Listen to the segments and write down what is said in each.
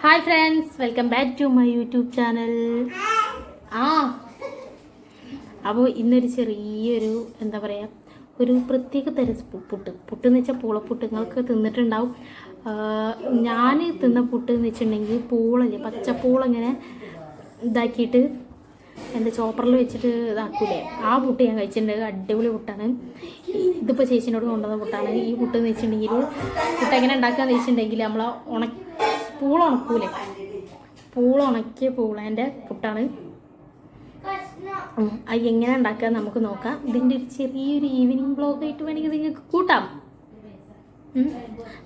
Hi friends, welcome back to my YouTube channel. അപ്പോൾ ഇന്നൊരു ചെറിയൊരു എന്താ പറയുക, ഒരു പ്രത്യേക തരം പുട്ടെന്ന് വെച്ചാൽ പൂളപ്പുട്ട്. നിങ്ങൾക്ക് തിന്നിട്ടുണ്ടാവും. ഞാൻ തിന്ന പുട്ട് എന്ന് വെച്ചിട്ടുണ്ടെങ്കിൽ പൂളല്ലേ, പച്ചപ്പൂളിങ്ങനെ ഇതാക്കിയിട്ട് എൻ്റെ ചോപ്പറിൽ വെച്ചിട്ട് ഇതാക്കൂലേ, ആ പുട്ട് ഞാൻ കഴിച്ചിട്ടുണ്ട്. അടിപൊളി പുട്ടാണ്. ഇതിപ്പോൾ ചേച്ചിനോട് കൊണ്ടുവന്ന പുട്ടാണ്. ഈ പുട്ട് എന്ന് വെച്ചിട്ടുണ്ടെങ്കിൽ പുട്ട് എങ്ങനെ ഉണ്ടാക്കാന്ന് വെച്ചിട്ടുണ്ടെങ്കിൽ നമ്മൾ പൂള ഉണക്കൂലേ, ഉണക്കിയ പൂളേൻ്റെ പുട്ടാണ്. അത് എങ്ങനെ ഉണ്ടാക്കുക നമുക്ക് നോക്കാം. ഇതിൻ്റെ ഒരു ചെറിയൊരു ഈവനിങ് ബ്ലോഗായിട്ട് വേണമെങ്കിൽ നിങ്ങൾക്ക് കൂട്ടാം.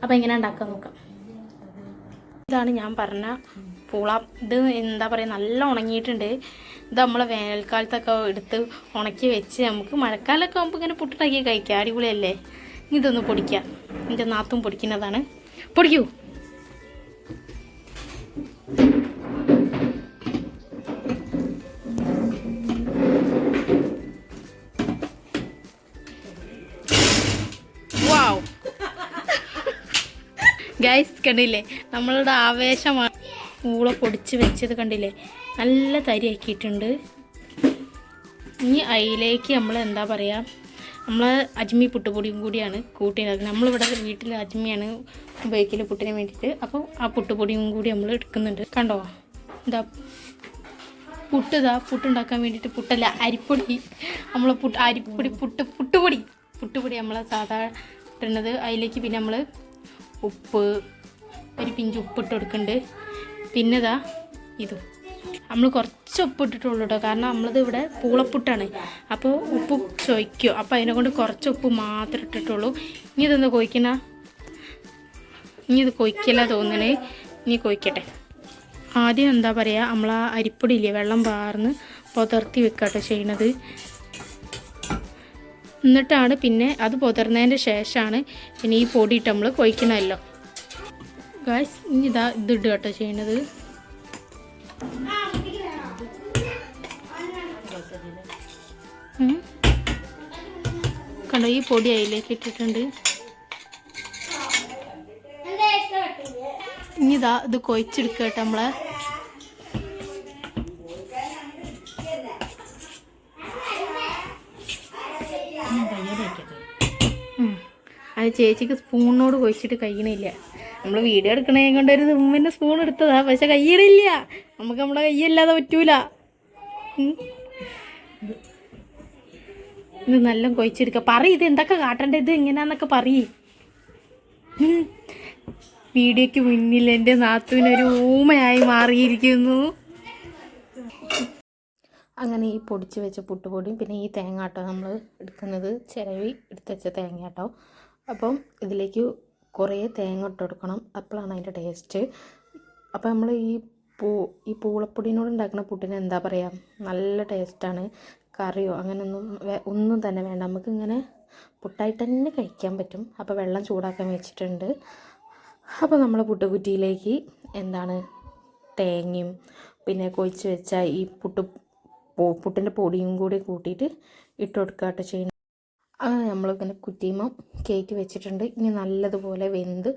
അപ്പോൾ എങ്ങനെ ഉണ്ടാക്കാൻ നോക്കാം. ഇതാണ് ഞാൻ പറഞ്ഞ പൂള. ഇത് എന്താ പറയുക, നല്ല ഉണങ്ങിയിട്ടുണ്ട്. ഇത് നമ്മൾ വേനൽക്കാലത്തൊക്കെ എടുത്ത് ഉണക്കി വെച്ച് നമുക്ക് മഴക്കാലമൊക്കെ ആകുമ്പോൾ ഇങ്ങനെ പുട്ടുണ്ടാക്കി കഴിക്കാം. അടിപൊളിയല്ലേ. ഇതൊന്ന് പൊടിക്കാം. എൻ്റെ നാത്തും പൊടിക്കുന്നതാണ്. പൊടിക്കൂ. ഗൈസ് കണ്ടില്ലേ, നമ്മളുടെ ആവേശമാണ്. പൂള പൊടിച്ച് വെച്ചത് കണ്ടില്ലേ, നല്ല തരിയാക്കിയിട്ടുണ്ട്. ഇനി അതിലേക്ക് നമ്മൾ എന്താ പറയുക, നമ്മൾ അജ്മി പുട്ടുപൊടിയും കൂടിയാണ് കൂട്ടിയത്. നമ്മളിവിടെ വീട്ടിൽ അജ്മിയാണ് ഉപയോഗിക്കൽ പുട്ടിന് വേണ്ടിയിട്ട്. അപ്പോൾ ആ പുട്ടുപൊടിയും കൂടി നമ്മൾ എടുക്കുന്നുണ്ട്. കണ്ടോ, എന്താ പുട്ടുണ്ടാക്കാൻ വേണ്ടിയിട്ട് പുട്ടല്ല, അരിപ്പൊടി. നമ്മൾ അരിപ്പൊടി പുട്ടുപൊടി നമ്മൾ സാധാരണ ഇടുന്നത്. അതിലേക്ക് പിന്നെ നമ്മൾ ഉപ്പ്, ഒരു പിഞ്ച് ഉപ്പിട്ട് കൊടുക്കുന്നുണ്ട്. പിന്നെ ഇതും നമ്മൾ കുറച്ച് ഉപ്പ് ഇട്ടിട്ടുള്ളൂ കേട്ടോ, കാരണം നമ്മളത് ഇവിടെ പൂളപ്പുട്ടാണ്. അപ്പോൾ ഉപ്പ് ചോദിക്കും. അപ്പോൾ അതിനെ കൊണ്ട് കുറച്ച് ഉപ്പ് മാത്രമേ ഇട്ടിട്ടുള്ളൂ. ഇനി ഇതൊന്ന് ഇനി ഇത് കൊയ്ക്കല്ല തോന്നണേ. ഇനി കൊയ്ക്കട്ടെ. ആദ്യം എന്താ പറയുക, നമ്മൾ ആ അരിപ്പൊടി ഇല്ലേ, വെള്ളം പാർന്ന് പുതർത്തി വെക്കാട്ടോ ചെയ്യണത്. എന്നിട്ടാണ് പിന്നെ അത് പുതർന്നതിൻ്റെ ശേഷമാണ് പിന്നെ ഈ പൊടിയിട്ട് നമ്മൾ കൊയ്ക്കണമല്ലോ. ഗായ്സ്, ഇനി ഇതിടുക കേട്ടോ ചെയ്യണത്. കണ്ടോ, ഈ പൊടി അതിലേക്ക് ഇട്ടിട്ടുണ്ട്. ഇനി ഇത് കൊയ്ച്ചെടുക്കുക കേട്ടോ നമ്മളെ. അത് ചേച്ചിക്ക് സ്പൂണിനോട് കൊഴിച്ചിട്ട് കഴിയണില്ല. നമ്മൾ വീഡിയോ എടുക്കണേ കൊണ്ടൊരു തുമ്മിൻ്റെ സ്പൂൺ എടുത്തതാ, പക്ഷെ കയ്യിടില്ല. നമുക്ക് നമ്മുടെ കയ്യല്ലാതെ പറ്റൂല. ഇത് നല്ല കൊഴിച്ചെടുക്കുക. ഇത് എന്തൊക്കെ കാട്ടേണ്ടത്, ഇത് എങ്ങനെയാന്നൊക്കെ പറയേ. വീഡിയോയ്ക്ക് മുന്നിൽ എൻ്റെ നാത്തുവിനൊരു ഊമയായി മാറിയിരിക്കുന്നു. അങ്ങനെ ഈ പൊടിച്ച് വെച്ച പുട്ടുപൊടിയും പിന്നെ ഈ തേങ്ങാട്ടോ നമ്മൾ എടുക്കുന്നത്, ചിരവി എടുത്ത് വെച്ച തേങ്ങാട്ടോ. അപ്പം ഇതിലേക്ക് കുറേ തേങ്ങ ഇട്ട് കൊടുക്കണം, അപ്പോഴാണ് അതിൻ്റെ ടേസ്റ്റ്. അപ്പോൾ നമ്മൾ ഈ പൂളപ്പൊടിനോട് ഉണ്ടാക്കുന്ന പുട്ടിന് എന്താ പറയുക, നല്ല ടേസ്റ്റാണ്. കറിയോ ഒന്നും തന്നെ വേണ്ട, നമുക്കിങ്ങനെ പുട്ടായിട്ട് തന്നെ കഴിക്കാൻ പറ്റും. അപ്പോൾ വെള്ളം ചൂടാക്കാൻ വെച്ചിട്ടുണ്ട്. അപ്പോൾ നമ്മൾ പുട്ടുകുറ്റിയിലേക്ക് തേങ്ങയും പിന്നെ കൊഴിച്ച് വെച്ച ഈ പുട്ടിൻ്റെ പൊടിയും കൂടി കൂട്ടിയിട്ട് ഇട്ട് കൊടുക്കാട്ടോ ചെയ്യുന്നത്. അങ്ങനെ നമ്മളിങ്ങനെ കുറ്റിയുമ്പം കയറ്റി വെച്ചിട്ടുണ്ട്. ഇനി നല്ലതുപോലെ വെന്ത്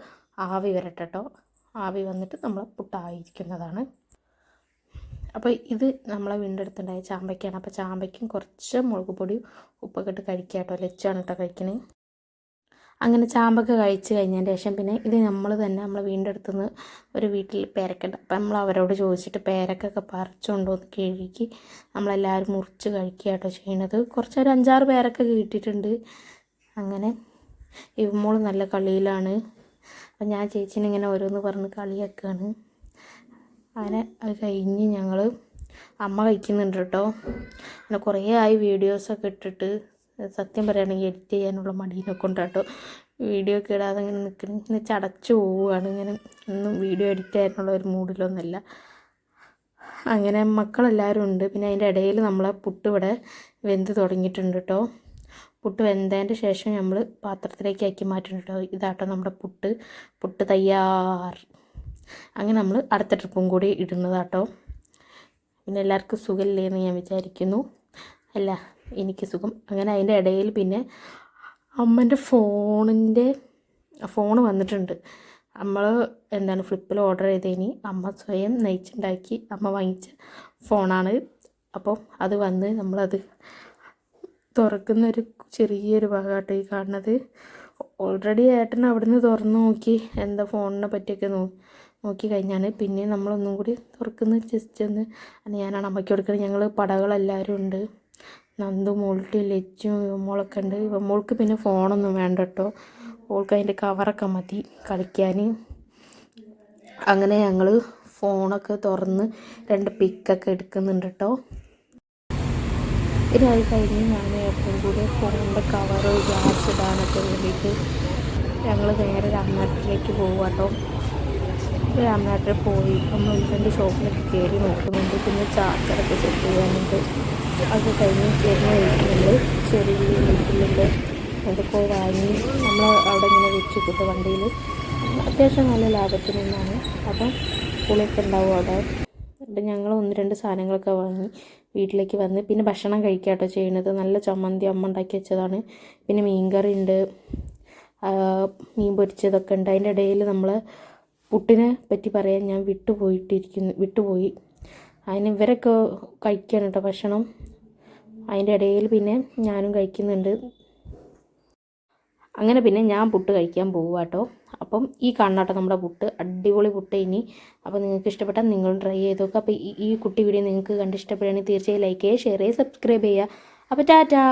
ആവി വരട്ടോ. ആവി വന്നിട്ട് നമ്മൾ പുട്ടായിരിക്കുന്നതാണ്. അപ്പോൾ ഇത് നമ്മളെ വീണ്ടെടുത്തുണ്ടായ ചാമ്പയ്ക്കാണ്. അപ്പോൾ ചാമ്പയ്ക്കും കുറച്ച് മുളക് പൊടിയും ഉപ്പൊക്കെ ഇട്ട് കഴിക്കാം കേട്ടോ. ലച്ചാണ് കേട്ടോ കഴിക്കണേ. അങ്ങനെ ചാമ്പൊക്കെ കഴിച്ച് കഴിഞ്ഞതിന് ശേഷം പിന്നെ ഇത് നമ്മൾ വീണ്ടെടുത്തുനിന്ന് ഒരു വീട്ടിൽ പേരക്കുണ്ട്. അപ്പം നമ്മൾ അവരോട് ചോദിച്ചിട്ട് പേരക്കൊക്കെ പറിച്ചുകൊണ്ട് വന്ന് കഴുകി നമ്മളെല്ലാവരും മുറിച്ച് കഴിക്കുക കേട്ടോ ചെയ്യണത്. കുറച്ചൊരു 5-6 പേരൊക്കെ കിട്ടിയിട്ടുണ്ട്. അങ്ങനെ ഇവമോൾ നല്ല കളിയിലാണ്. അപ്പം ഞാൻ ചേച്ചീനെ ഇങ്ങനെ ഓരോന്ന് പറഞ്ഞ് കളിയാക്കുകയാണ്. അങ്ങനെ അത് കഴിഞ്ഞ് ഞങ്ങൾ അമ്മ കഴിക്കുന്നുണ്ട് കേട്ടോ. അങ്ങനെ കുറേ ആയി വീഡിയോസൊക്കെ ഇട്ടിട്ട്, സത്യം പറയുകയാണെങ്കിൽ എഡിറ്റ് ചെയ്യാനുള്ള മടീനെ കൊണ്ടാട്ടോ വീഡിയോ ഒക്കെ ഇടാതെ ഇങ്ങനെ ഇങ്ങനെ ചടച്ചു പോവുകയാണ്. ഇങ്ങനെ ഒന്നും വീഡിയോ എഡിറ്റ് ചെയ്യാനുള്ള ഒരു മൂഡിലൊന്നുമല്ല. അങ്ങനെ മക്കളെല്ലാവരും ഉണ്ട്. പിന്നെ അതിൻ്റെ ഇടയിൽ നമ്മളെ പുട്ട് ഇവിടെ വെന്ത് തുടങ്ങിയിട്ടുണ്ട് കേട്ടോ. പുട്ട് വെന്തതിൻ്റെ ശേഷം നമ്മൾ പാത്രത്തിലേക്ക് ആക്കി മാറ്റുന്നുണ്ട് കേട്ടോ. ഇതാട്ടോ നമ്മുടെ പുട്ട് തയ്യാർ. അങ്ങനെ നമ്മൾ അടുത്ത ട്രിപ്പും കൂടി ഇടുന്നതാട്ടോ. പിന്നെ എല്ലാവർക്കും സുഖമില്ലേ എന്ന് ഞാൻ വിചാരിക്കുന്നു. അല്ല, എനിക്ക് സുഖം. അങ്ങനെ അതിൻ്റെ ഇടയിൽ പിന്നെ അമ്മൻ്റെ ഫോണ് വന്നിട്ടുണ്ട്. നമ്മൾ എന്താണ് ഫ്ലിപ്പിൽ ഓർഡർ ചെയ്തതിന് അമ്മ സ്വയം നയിച്ചുണ്ടാക്കി അമ്മ വാങ്ങിച്ച ഫോണാണ്. അപ്പം അത് വന്ന് നമ്മളത് തുറക്കുന്നൊരു ചെറിയൊരു ഭാഗമായിട്ട് ഈ കാണുന്നത്. ഓൾറെഡി ഏട്ടൻ അവിടുന്ന് തുറന്ന് നോക്കി എന്താ ഫോണിനെ പറ്റിയൊക്കെ നോക്കി കഴിഞ്ഞാണ് പിന്നെ നമ്മളൊന്നും കൂടി തുറക്കുന്ന ജസ്റ്റ് ഒന്ന് ഞാനാണ് അമ്മയ്ക്ക് കൊടുക്കുന്നത്. ഞങ്ങൾ പടകളെല്ലാവരും ഉണ്ട്. നന്ദു മോൾക്ക് ലച്ചും ഇവമ്മോളൊക്കെ ഉണ്ട്. ഇവമ്മോൾക്ക് പിന്നെ ഫോണൊന്നും വേണ്ട കേട്ടോ, ഓൾക്ക് അതിൻ്റെ കവറൊക്കെ മതി കളിക്കാൻ. അങ്ങനെ ഞങ്ങൾ ഫോണൊക്കെ തുറന്ന് 2 പിക്കൊക്കെ എടുക്കുന്നുണ്ട് കേട്ടോ. പിന്നെ അത് കഴിഞ്ഞ് ഞാൻ ഏറ്റവും കൂടി ഫോണിൻ്റെ കവറ് ഗ്ലാസ് ഇടാനൊക്കെ വേണ്ടിയിട്ട് ഞങ്ങൾ നേരെ രാമനാട്ടിലേക്ക് പോകും കേട്ടോ. രാമനാട്ടിൽ പോയി നമ്മൾ 1-2 ഷോപ്പിലൊക്കെ കയറി നോക്കുന്നുണ്ട്. പിന്നെ ചാർജറൊക്കെ സെറ്റ് ചെയ്യാനുണ്ട്. അത് കഴിഞ്ഞ് വരുന്ന വഴിക്കുന്നുണ്ട് ചെറിയ വീട്ടിലുണ്ട്. അതൊക്കെ വാങ്ങി നമ്മൾ അവിടെ ഇങ്ങനെ വെച്ചിട്ട് വണ്ടിയിൽ അത്യാവശ്യം നല്ല ലാഭത്തിൽ നിന്നാണ്. അപ്പം പുളിയൊക്കെ ഉണ്ടാവും അവിടെ. അപ്പം ഞങ്ങൾ 1-2 സാധനങ്ങളൊക്കെ വാങ്ങി വീട്ടിലേക്ക് വന്ന് പിന്നെ ഭക്ഷണം കഴിക്കാട്ടോ ചെയ്യുന്നത്. നല്ല ചമ്മന്തി അമ്മ ഉണ്ടാക്കി വെച്ചതാണ്. പിന്നെ മീൻകറി ഉണ്ട്, മീൻ പൊരിച്ചതൊക്കെ ഉണ്ട്. അതിൻ്റെ ഇടയിൽ നമ്മൾ പുട്ടിനെ പറ്റി പറയാൻ ഞാൻ വിട്ടുപോയി. അതിന് ഇവരൊക്കെ കഴിക്കണം കേട്ടോ ഭക്ഷണം. അതിൻ്റെ ഇടയിൽ പിന്നെ ഞാനും കഴിക്കുന്നുണ്ട്. അങ്ങനെ പിന്നെ ഞാൻ പുട്ട് കഴിക്കാൻ പോവുക കേട്ടോ. അപ്പം ഈ കാണാട്ടോ നമ്മുടെ പുട്ട്, അടിപൊളി പുട്ട്. ഇനി അപ്പോൾ നിങ്ങൾക്ക് ഇഷ്ടപ്പെട്ടാൽ നിങ്ങളും ട്രൈ ചെയ്ത് നോക്കുക. അപ്പോൾ ഈ കുട്ടി വീഡിയോ നിങ്ങൾക്ക് കണ്ടിഷ്ടപ്പെടുകയാണെങ്കിൽ തീർച്ചയായും ലൈക്ക് ചെയ്യുക, ഷെയർ ചെയ്യുക, സബ്സ്ക്രൈബ് ചെയ്യുക. അപ്പോൾ ടാറ്റാ.